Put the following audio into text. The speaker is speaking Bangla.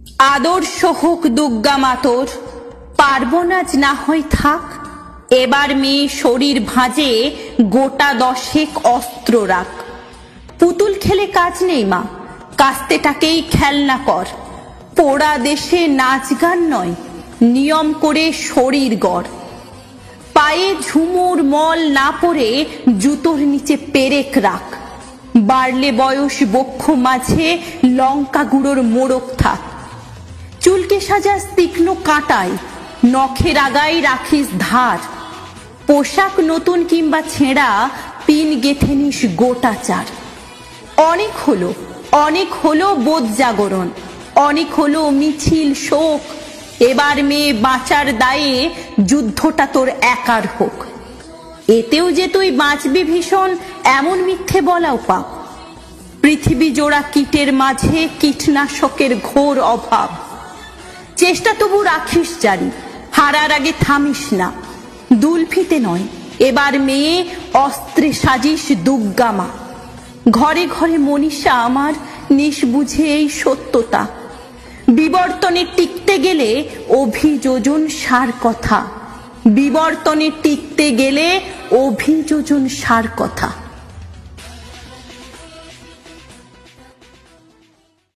আদর্শ হোক দুর্গা মাতর, পার্বণ আজ না হয় থাক। এবার মেয়ে শরীর ভাঁজে গোটা 10 অস্ত্র রাখ। পুতুল খেলে কাজ নেই মা, কাস্তেটাকেই খেলনা কর। পোড়া দেশে নাচ গান নয়, নিয়ম করে শরীর গড়। পায়ে ঝুমুর মল না পরে জুতোর নিচে পেরেক রাখ। বাড়লে বয়স বক্ষ মাঝে লঙ্কা গুঁড়োর মোড়ক থাক। চুলকে সাজাস তীক্ষ্ণ কাঁটায়, নখের আগায় রাখিস ধার। পোশাক নতুন কিংবা ছেঁড়া, পিন গেঁথে নিস গোটা চার। অনেক হলো বোধ জাগরণ, অনেক হলো মিছিল শোক। এবার মেয়ে বাঁচার দায়ে যুদ্ধটা তোর একার হোক। এতেও যে তুই বাঁচবি ভীষণ, এমন মিথ্যে বলাও পাপ। পৃথিবী জোড়া কীটের মাঝে কীটনাশকের ঘোর অভাব। চেষ্টা তবু রাখিস জারি, হারার আগে থামিস না। দুলফিতে নয়, এবার মেয়ে অস্ত্রে সাজিস দুর্গা মা। ঘরে ঘরে মনীষা আমার, নিষ্বুঝে এই সত্যতা। বিবর্তনে টিকতে গেলে অভিযোজন সার কথা। বিবর্তনে টিকতে গেলে অভিযোজন সার কথা।